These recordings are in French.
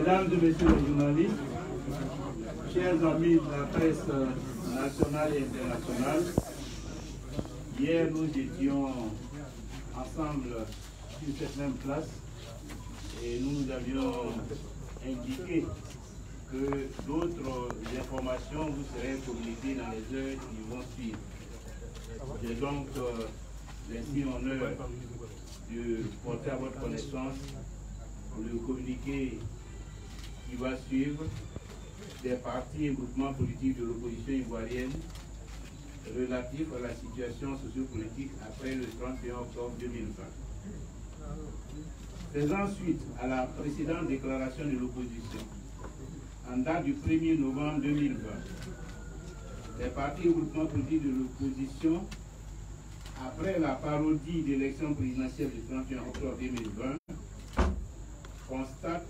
Mesdames et messieurs les journalistes, chers amis de la presse nationale et internationale, hier nous étions ensemble sur cette même place et nous avions indiqué que d'autres informations vous seraient communiquées dans les heures qui vont suivre. J'ai donc laissé en heure de porter à votre connaissance le communiqué qui va suivre des partis et groupements politiques de l'opposition ivoirienne relatifs à la situation sociopolitique après le 31 octobre 2020. Faisant suite à la précédente déclaration de l'opposition, en date du 1er novembre 2020, les partis et groupements politiques de l'opposition, après la parodie d'élection présidentielle du 31 octobre 2020, constatent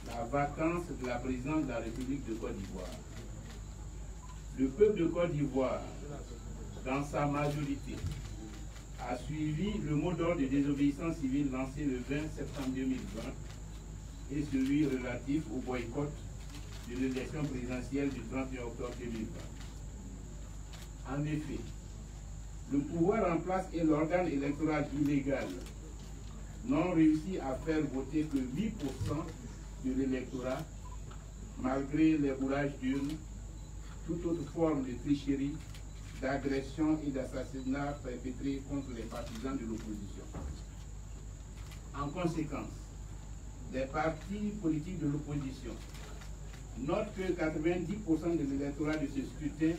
la vacance de la présidence de la République de Côte d'Ivoire. Le peuple de Côte d'Ivoire, dans sa majorité, a suivi le mot d'ordre de désobéissance civile lancé le 20 septembre 2020 et celui relatif au boycott de l'élection présidentielle du 31 octobre 2020. En effet, le pouvoir en place et l'organe électoral illégal n'ont réussi à faire voter que 8% de l'électorat, malgré les bourrages d'urnes, toute autre forme de tricherie, d'agression et d'assassinat perpétrés contre les partisans de l'opposition. En conséquence, les partis politiques de l'opposition notent que 90% de l'électorat de ce scrutin,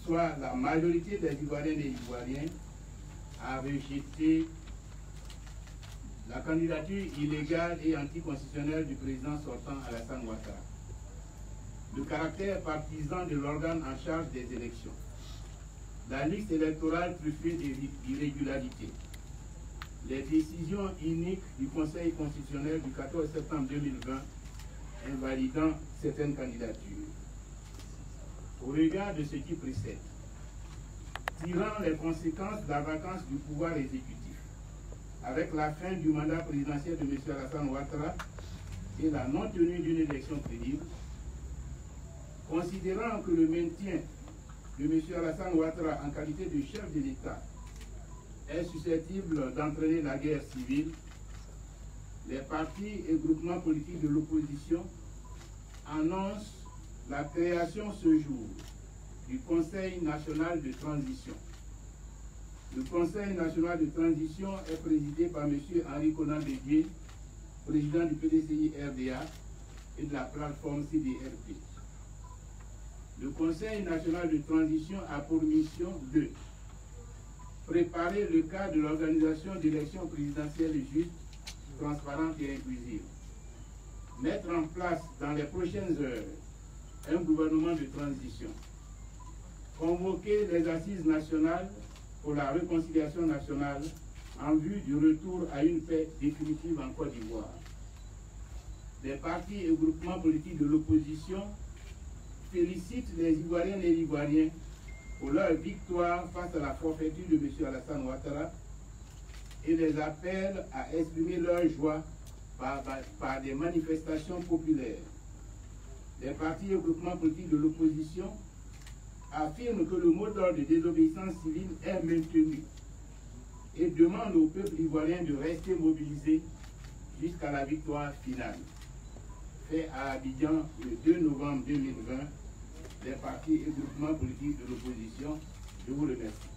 soit la majorité des Ivoiriennes et Ivoiriens, a rejeté la candidature illégale et anticonstitutionnelle du président sortant Alassane Ouattara, le caractère partisan de l'organe en charge des élections, la liste électorale truffée d'irrégularités, les décisions iniques du Conseil constitutionnel du 14 septembre 2020 invalidant certaines candidatures. Au regard de ce qui précède, tirant les conséquences de la vacance du pouvoir exécutif, avec la fin du mandat présidentiel de M. Alassane Ouattara et la non-tenue d'une élection crédible, considérant que le maintien de M. Alassane Ouattara en qualité de chef de l'État est susceptible d'entraîner la guerre civile, les partis et groupements politiques de l'opposition annoncent la création ce jour du Conseil national de transition. Le Conseil national de transition est présidé par M. Henri Konan Bédié, président du PDCI-RDA et de la plateforme CDRP. Le Conseil national de transition a pour mission de préparer le cadre de l'organisation d'élections présidentielles justes, transparentes et inclusives, mettre en place dans les prochaines heures un gouvernement de transition, convoquer les assises nationales pour la réconciliation nationale en vue du retour à une paix définitive en Côte d'Ivoire. Les partis et groupements politiques de l'opposition félicitent les Ivoiriennes et Ivoiriens pour leur victoire face à la forfaiture de M. Alassane Ouattara et les appellent à exprimer leur joie par des manifestations populaires. Les partis et groupements politiques de l'opposition affirme que le mot d'ordre de désobéissance civile est maintenu et demande au peuple ivoirien de rester mobilisé jusqu'à la victoire finale. Fait à Abidjan le 2 novembre 2020, les partis et groupements politiques de l'opposition. Je vous remercie.